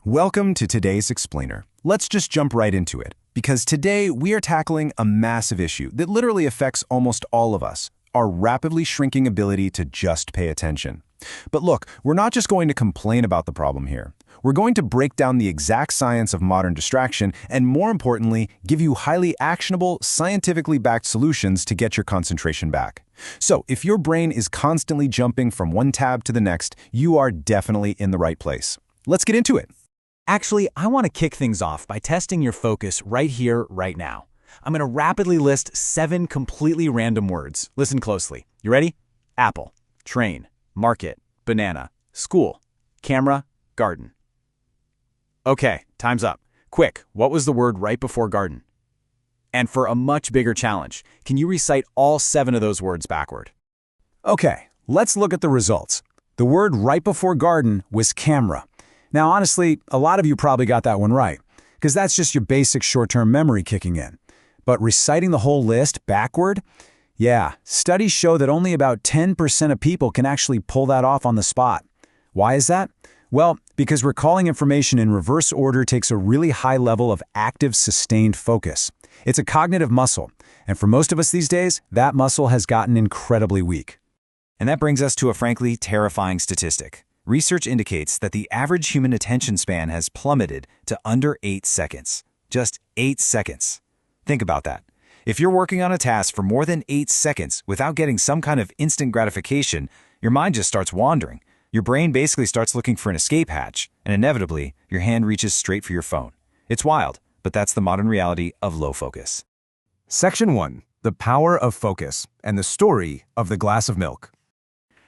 Welcome to today's Explainer. Let's just jump right into it, because today we are tackling a massive issue that literally affects almost all of us, our rapidly shrinking ability to just pay attention. But look, we're not just going to complain about the problem here. We're going to break down the exact science of modern distraction and, more importantly, give you highly actionable, scientifically backed solutions to get your concentration back. So, if your brain is constantly jumping from one tab to the next, you are definitely in the right place. Let's get into it. Actually, I want to kick things off by testing your focus right here, right now. I'm going to rapidly list 7 completely random words. Listen closely. You ready? Apple, train, market, banana, school, camera, garden. Okay, time's up. Quick, what was the word right before garden? And for a much bigger challenge, can you recite all 7 of those words backward? Okay, let's look at the results. The word right before garden was camera. Now, honestly, a lot of you probably got that one right, because that's just your basic short-term memory kicking in. But reciting the whole list backward? Yeah, studies show that only about 10% of people can actually pull that off on the spot. Why is that? Well, because recalling information in reverse order takes a really high level of active, sustained focus. It's a cognitive muscle, and for most of us these days, that muscle has gotten incredibly weak. And that brings us to a frankly terrifying statistic. Research indicates that the average human attention span has plummeted to under 8 seconds. Just 8 seconds. Think about that. If you're working on a task for more than 8 seconds without getting some kind of instant gratification, your mind just starts wandering. Your brain basically starts looking for an escape hatch, and inevitably, your hand reaches straight for your phone. It's wild, but that's the modern reality of low focus. Section 1. The power of focus and the story of the glass of milk.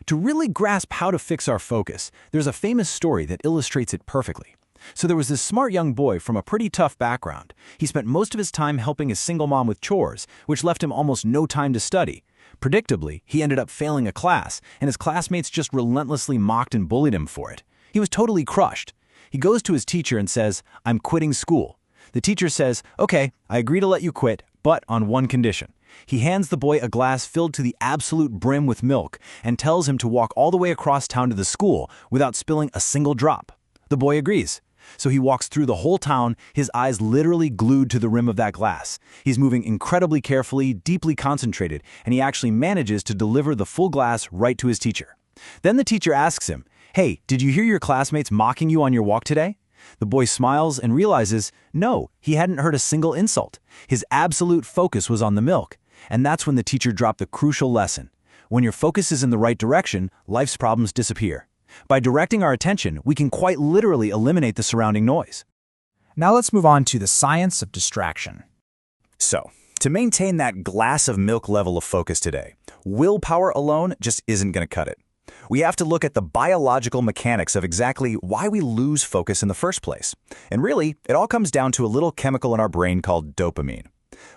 To really grasp how to fix our focus, there's a famous story that illustrates it perfectly. So there was this smart young boy from a pretty tough background. He spent most of his time helping his single mom with chores, which left him almost no time to study. Predictably, he ended up failing a class, and his classmates just relentlessly mocked and bullied him for it. He was totally crushed. He goes to his teacher and says, "I'm quitting school." The teacher says, "Okay, I agree to let you quit, but on one condition." He hands the boy a glass filled to the absolute brim with milk and tells him to walk all the way across town to the school without spilling a single drop. The boy agrees. So he walks through the whole town, his eyes literally glued to the rim of that glass. He's moving incredibly carefully, deeply concentrated, and he actually manages to deliver the full glass right to his teacher. Then the teacher asks him, "Hey, did you hear your classmates mocking you on your walk today?" The boy smiles and realizes, no, he hadn't heard a single insult. His absolute focus was on the milk. And that's when the teacher dropped the crucial lesson. When your focus is in the right direction, life's problems disappear. By directing our attention, we can quite literally eliminate the surrounding noise. Now let's move on to the science of distraction. So, to maintain that glass of milk level of focus today, willpower alone just isn't going to cut it. We have to look at the biological mechanics of exactly why we lose focus in the first place. And really, it all comes down to a little chemical in our brain called dopamine.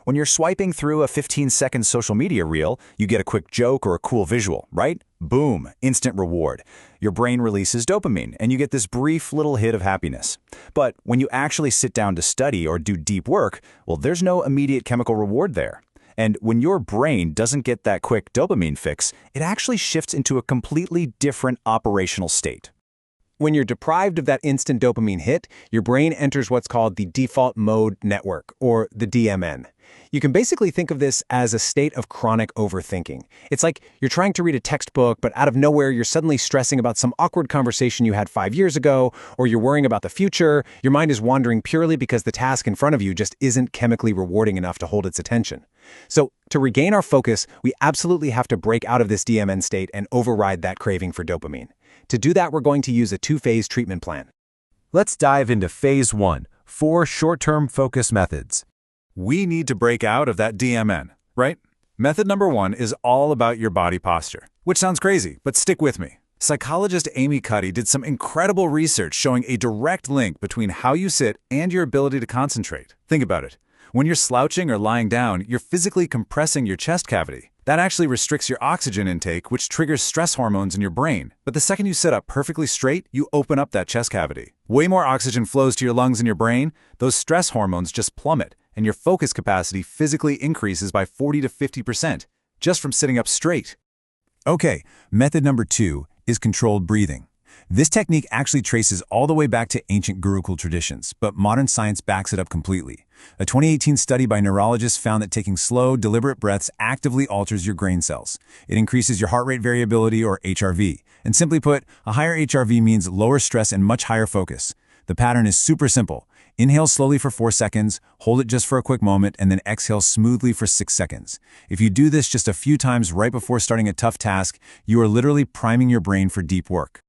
When you're swiping through a 15-second social media reel, you get a quick joke or a cool visual, right? Boom, instant reward. Your brain releases dopamine, and you get this brief little hit of happiness. But when you actually sit down to study or do deep work, well, there's no immediate chemical reward there. And when your brain doesn't get that quick dopamine fix, it actually shifts into a completely different operational state. When you're deprived of that instant dopamine hit, your brain enters what's called the default mode network, or the DMN. You can basically think of this as a state of chronic overthinking. It's like you're trying to read a textbook, but out of nowhere, you're suddenly stressing about some awkward conversation you had 5 years ago, or you're worrying about the future. Your mind is wandering purely because the task in front of you just isn't chemically rewarding enough to hold its attention. So, to regain our focus, we absolutely have to break out of this DMN state and override that craving for dopamine. To do that, we're going to use a 2-phase treatment plan. Let's dive into Phase 1, 4 short-term focus methods. We need to break out of that DMN, right? Method number 1 is all about your body posture, which sounds crazy, but stick with me. Psychologist Amy Cuddy did some incredible research showing a direct link between how you sit and your ability to concentrate. Think about it. When you're slouching or lying down, you're physically compressing your chest cavity. That actually restricts your oxygen intake, which triggers stress hormones in your brain. But the second you sit up perfectly straight, you open up that chest cavity. Way more oxygen flows to your lungs and your brain, those stress hormones just plummet, and your focus capacity physically increases by 40 to 50% just from sitting up straight. Okay, method number 2 is controlled breathing. This technique actually traces all the way back to ancient Gurukul traditions, but modern science backs it up completely. A 2018 study by neurologists found that taking slow, deliberate breaths actively alters your brain cells. It increases your heart rate variability, or HRV. And simply put, a higher HRV means lower stress and much higher focus. The pattern is super simple. Inhale slowly for 4 seconds, hold it just for a quick moment, and then exhale smoothly for 6 seconds. If you do this just a few times right before starting a tough task, you are literally priming your brain for deep work.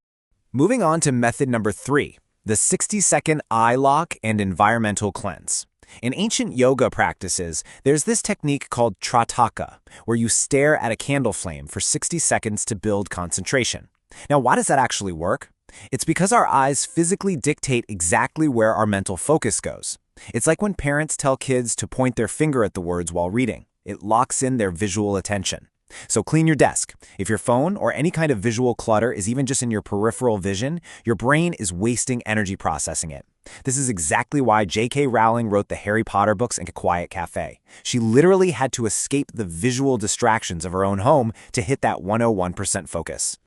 Moving on to method number 3, the 60-second eye lock and environmental cleanse. In ancient yoga practices, there's this technique called Trataka, where you stare at a candle flame for 60 seconds to build concentration. Now, why does that actually work? It's because our eyes physically dictate exactly where our mental focus goes. It's like when parents tell kids to point their finger at the words while reading. It locks in their visual attention. So clean your desk. If your phone or any kind of visual clutter is even just in your peripheral vision, your brain is wasting energy processing it. This is exactly why J.K. Rowling wrote the Harry Potter books and A Quiet Cafe. She literally had to escape the visual distractions of her own home to hit that 101% focus.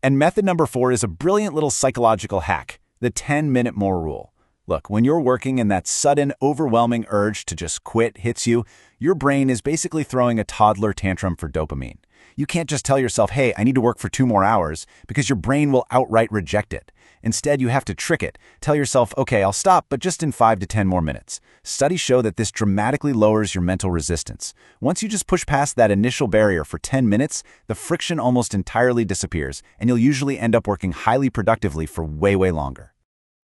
And method number 4 is a brilliant little psychological hack, the 10-minute more rule. Look, when you're working and that sudden, overwhelming urge to just quit hits you, your brain is basically throwing a toddler tantrum for dopamine. You can't just tell yourself, hey, I need to work for 2 more hours, because your brain will outright reject it. Instead, you have to trick it. Tell yourself, okay, I'll stop, but just in 5 to 10 more minutes. Studies show that this dramatically lowers your mental resistance. Once you just push past that initial barrier for 10 minutes, the friction almost entirely disappears, and you'll usually end up working highly productively for way, way longer.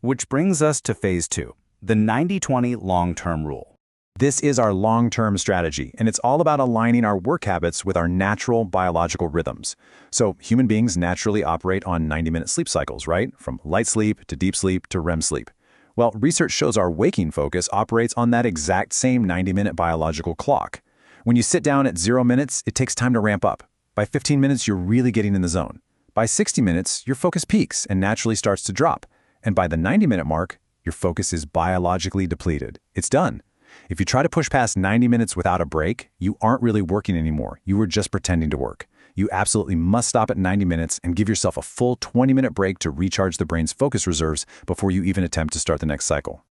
Which brings us to phase 2, the 90-20 long-term rule. This is our long-term strategy, and it's all about aligning our work habits with our natural biological rhythms. So human beings naturally operate on 90-minute sleep cycles, right? From light sleep to deep sleep to REM sleep. Well, research shows our waking focus operates on that exact same 90-minute biological clock. When you sit down at 0 minutes, it takes time to ramp up. By 15 minutes, you're really getting in the zone. By 60 minutes, your focus peaks and naturally starts to drop. And by the 90-minute mark, your focus is biologically depleted. It's done. If you try to push past 90 minutes without a break, you aren't really working anymore. You were just pretending to work. You absolutely must stop at 90 minutes and give yourself a full 20-minute break to recharge the brain's focus reserves before you even attempt to start the next cycle.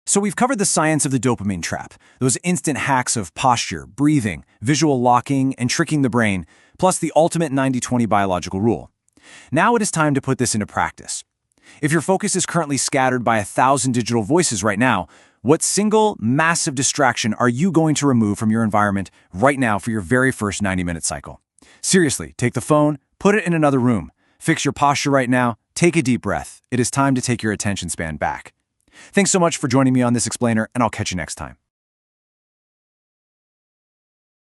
So we've covered the science of the dopamine trap, those instant hacks of posture, breathing, visual locking, and tricking the brain, plus the ultimate 90-20 biological rule. Now it is time to put this into practice. If your focus is currently scattered by 1,000 digital voices right now, what single, massive distraction are you going to remove from your environment right now for your very first 90-minute cycle? Seriously, take the phone, put it in another room, fix your posture right now, take a deep breath. It is time to take your attention span back. Thanks so much for joining me on this explainer, and I'll catch you next time.